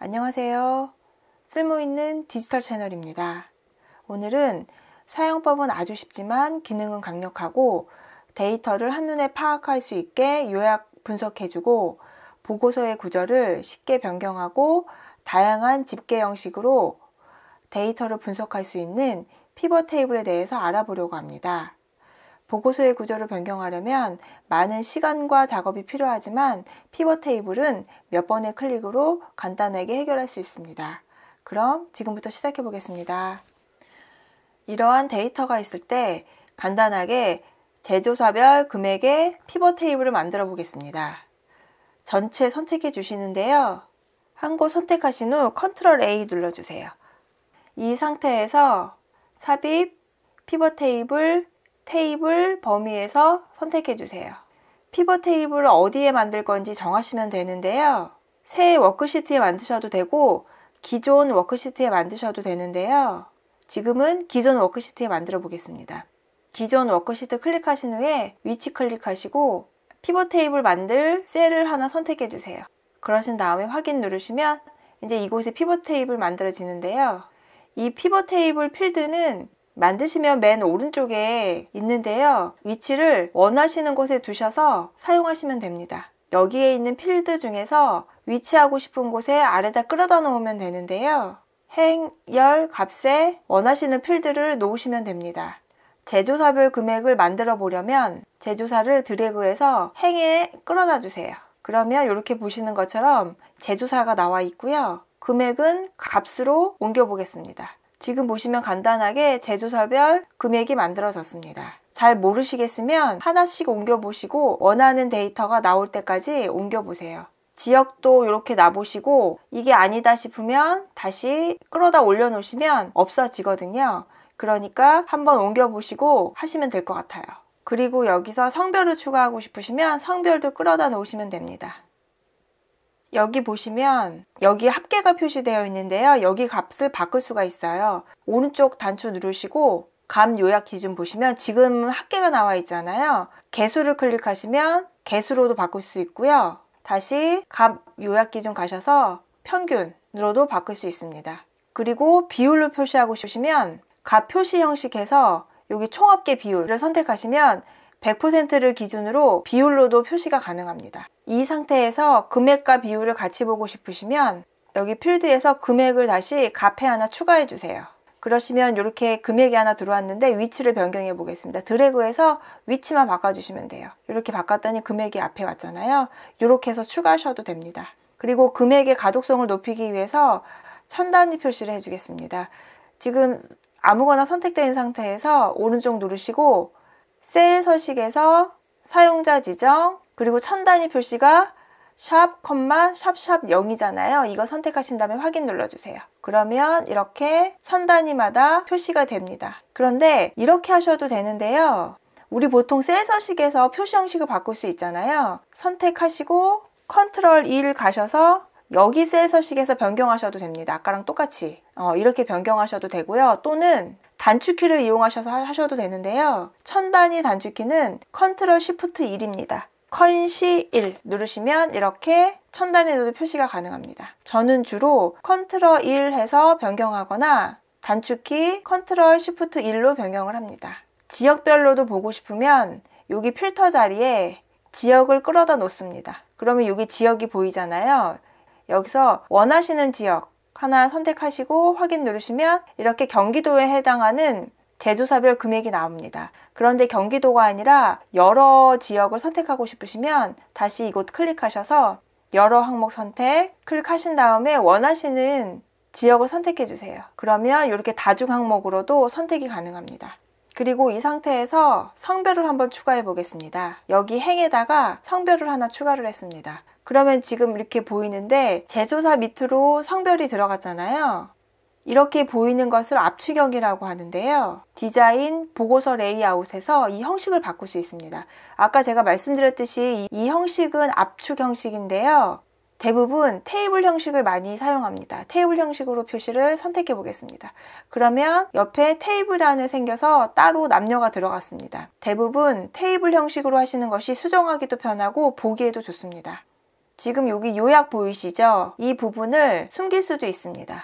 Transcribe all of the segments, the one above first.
안녕하세요. 쓸모있는 디지털 채널입니다. 오늘은 사용법은 아주 쉽지만 기능은 강력하고 데이터를 한눈에 파악할 수 있게 요약 분석해주고 보고서의 구조를 쉽게 변경하고 다양한 집계 형식으로 데이터를 분석할 수 있는 피벗 테이블에 대해서 알아보려고 합니다. 보고서의 구조를 변경하려면 많은 시간과 작업이 필요하지만 피벗 테이블은 몇 번의 클릭으로 간단하게 해결할 수 있습니다. 그럼 지금부터 시작해 보겠습니다. 이러한 데이터가 있을 때 간단하게 제조사별 금액의 피벗 테이블을 만들어 보겠습니다. 전체 선택해 주시는데요. 한 곳 선택하신 후 컨트롤 A 눌러주세요. 이 상태에서 삽입, 피벗 테이블 범위에서 선택해 주세요. 피벗 테이블을 어디에 만들 건지 정하시면 되는데요. 새 워크시트에 만드셔도 되고 기존 워크시트에 만드셔도 되는데요. 지금은 기존 워크시트에 만들어 보겠습니다. 기존 워크시트 클릭하신 후에 위치 클릭하시고 피벗 테이블 만들 셀을 하나 선택해 주세요. 그러신 다음에 확인 누르시면 이제 이곳에 피벗 테이블 만들어지는데요. 이 피벗 테이블 필드는 만드시면 맨 오른쪽에 있는데요. 위치를 원하시는 곳에 두셔서 사용하시면 됩니다. 여기에 있는 필드 중에서 위치하고 싶은 곳에 아래다 끌어다 놓으면 되는데요. 행, 열, 값에 원하시는 필드를 놓으시면 됩니다. 제조사별 금액을 만들어 보려면 제조사를 드래그해서 행에 끌어다 주세요. 그러면 이렇게 보시는 것처럼 제조사가 나와 있고요. 금액은 값으로 옮겨 보겠습니다. 지금 보시면 간단하게 제조사별 금액이 만들어졌습니다. 잘 모르시겠으면 하나씩 옮겨보시고 원하는 데이터가 나올 때까지 옮겨보세요. 지역도 이렇게 놔보시고 이게 아니다 싶으면 다시 끌어다 올려놓으시면 없어지거든요. 그러니까 한번 옮겨보시고 하시면 될 것 같아요. 그리고 여기서 성별을 추가하고 싶으시면 성별도 끌어다 놓으시면 됩니다. 여기 보시면 여기 합계가 표시되어 있는데요. 여기 값을 바꿀 수가 있어요. 오른쪽 단추 누르시고 값 요약 기준 보시면 지금 합계가 나와 있잖아요. 개수를 클릭하시면 개수로도 바꿀 수 있고요. 다시 값 요약 기준 가셔서 평균으로도 바꿀 수 있습니다. 그리고 비율로 표시하고 싶으시면 값 표시 형식에서 여기 총합계 비율을 선택하시면 100%를 기준으로 비율로도 표시가 가능합니다. 이 상태에서 금액과 비율을 같이 보고 싶으시면 여기 필드에서 금액을 다시 값에 하나 추가해 주세요. 그러시면 이렇게 금액이 하나 들어왔는데 위치를 변경해 보겠습니다. 드래그해서 위치만 바꿔주시면 돼요. 이렇게 바꿨더니 금액이 앞에 왔잖아요. 이렇게 해서 추가하셔도 됩니다. 그리고 금액의 가독성을 높이기 위해서 천 단위 표시를 해주겠습니다. 지금 아무거나 선택되어 있는 상태에서 오른쪽 누르시고 셀 서식에서 사용자 지정 그리고 천 단위 표시가 샵, 샵 0이잖아요. 이거 선택하신 다음에 확인 눌러주세요. 그러면 이렇게 천 단위마다 표시가 됩니다. 그런데 이렇게 하셔도 되는데요. 우리 보통 셀 서식에서 표시 형식을 바꿀 수 있잖아요. 선택하시고 컨트롤 1 가셔서 여기 셀 서식에서 변경하셔도 됩니다. 아까랑 똑같이 이렇게 변경하셔도 되고요. 또는 단축키를 이용하셔서 하셔도 되는데요. 천 단위 단축키는 컨트롤 쉬프트 1입니다. 컨시 1 누르시면 이렇게 천 단위로도 표시가 가능합니다. 저는 주로 컨트롤 1 해서 변경하거나 단축키 컨트롤 쉬프트 1로 변경을 합니다. 지역별로도 보고 싶으면 여기 필터 자리에 지역을 끌어다 놓습니다. 그러면 여기 지역이 보이잖아요. 여기서 원하시는 지역 하나 선택하시고 확인 누르시면 이렇게 경기도에 해당하는 제조사별 금액이 나옵니다. 그런데 경기도가 아니라 여러 지역을 선택하고 싶으시면 다시 이곳 클릭하셔서 여러 항목 선택 클릭하신 다음에 원하시는 지역을 선택해 주세요. 그러면 이렇게 다중 항목으로도 선택이 가능합니다. 그리고 이 상태에서 성별을 한번 추가해 보겠습니다. 여기 행에다가 성별을 하나 추가를 했습니다. 그러면 지금 이렇게 보이는데 제조사 밑으로 성별이 들어갔잖아요. 이렇게 보이는 것을 압축형이라고 하는데요. 디자인, 보고서 레이아웃에서 이 형식을 바꿀 수 있습니다. 아까 제가 말씀드렸듯이 이 형식은 압축 형식인데요. 대부분 테이블 형식을 많이 사용합니다. 테이블 형식으로 표시를 선택해 보겠습니다. 그러면 옆에 테이블 안에 생겨서 따로 남녀가 들어갔습니다. 대부분 테이블 형식으로 하시는 것이 수정하기도 편하고 보기에도 좋습니다. 지금 여기 요약 보이시죠? 이 부분을 숨길 수도 있습니다.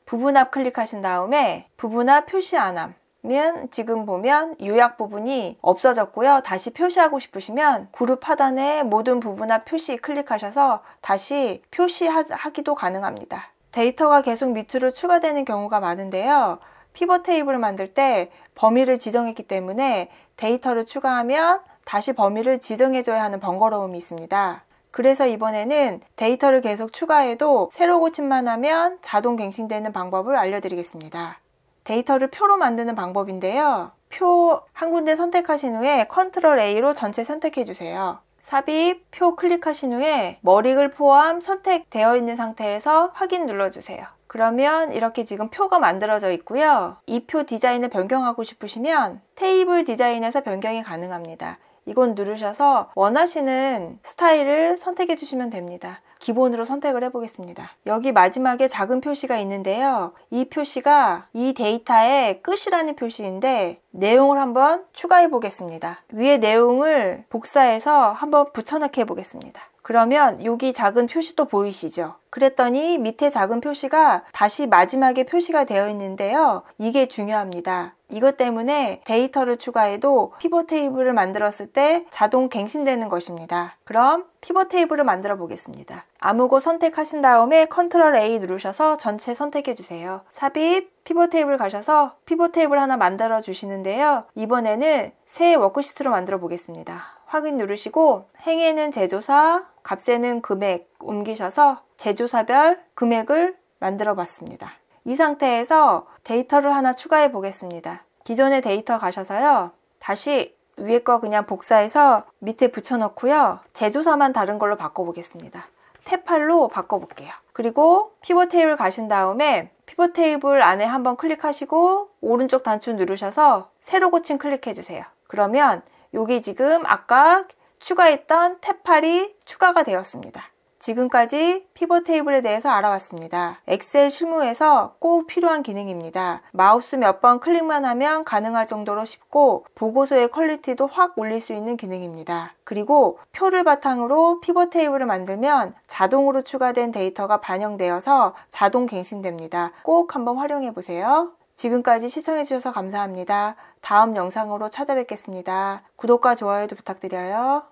부분 앞 클릭하신 다음에 부분 앞 표시 안 하면 지금 보면 요약 부분이 없어졌고요. 다시 표시하고 싶으시면 그룹 하단에 모든 부분 앞 표시 클릭하셔서 다시 표시하기도 가능합니다. 데이터가 계속 밑으로 추가되는 경우가 많은데요. 피벗 테이블을 만들 때 범위를 지정했기 때문에 데이터를 추가하면 다시 범위를 지정해줘야 하는 번거로움이 있습니다. 그래서 이번에는 데이터를 계속 추가해도 새로 고침만 하면 자동 갱신되는 방법을 알려드리겠습니다. 데이터를 표로 만드는 방법인데요. 표 한 군데 선택하신 후에 컨트롤 A로 전체 선택해주세요. 삽입, 표 클릭하신 후에 머리글 포함 선택되어 있는 상태에서 확인 눌러주세요. 그러면 이렇게 지금 표가 만들어져 있고요. 이 표 디자인을 변경하고 싶으시면 테이블 디자인에서 변경이 가능합니다. 이건 누르셔서 원하시는 스타일을 선택해 주시면 됩니다. 기본으로 선택을 해보겠습니다. 여기 마지막에 작은 표시가 있는데요. 이 표시가 이 데이터의 끝이라는 표시인데 내용을 한번 추가해 보겠습니다. 위에 내용을 복사해서 한번 붙여넣기 해보겠습니다. 그러면 여기 작은 표시도 보이시죠? 그랬더니 밑에 작은 표시가 다시 마지막에 표시가 되어 있는데요. 이게 중요합니다. 이것 때문에 데이터를 추가해도 피벗 테이블을 만들었을 때 자동 갱신되는 것입니다. 그럼 피벗 테이블을 만들어 보겠습니다. 아무 곳 선택하신 다음에 컨트롤 A 누르셔서 전체 선택해 주세요. 삽입, 피벗 테이블 가셔서 피벗 테이블 하나 만들어 주시는데요. 이번에는 새 워크시트로 만들어 보겠습니다. 확인 누르시고 행에는 제조사, 값에는 금액 옮기셔서 제조사별 금액을 만들어 봤습니다. 이 상태에서 데이터를 하나 추가해 보겠습니다. 기존의 데이터 가셔서요. 다시 위에 거 그냥 복사해서 밑에 붙여넣고요. 제조사만 다른 걸로 바꿔보겠습니다. 탭 8로 바꿔볼게요. 그리고 피벗 테이블 가신 다음에 피벗 테이블 안에 한번 클릭하시고 오른쪽 단추 누르셔서 새로 고침 클릭해 주세요. 그러면 여기 지금 아까 추가했던 탭 8이 추가가 되었습니다. 지금까지 피벗 테이블에 대해서 알아봤습니다. 엑셀 실무에서 꼭 필요한 기능입니다. 마우스 몇 번 클릭만 하면 가능할 정도로 쉽고 보고서의 퀄리티도 확 올릴 수 있는 기능입니다. 그리고 표를 바탕으로 피벗 테이블을 만들면 자동으로 추가된 데이터가 반영되어서 자동 갱신됩니다. 꼭 한번 활용해 보세요. 지금까지 시청해주셔서 감사합니다. 다음 영상으로 찾아뵙겠습니다. 구독과 좋아요도 부탁드려요.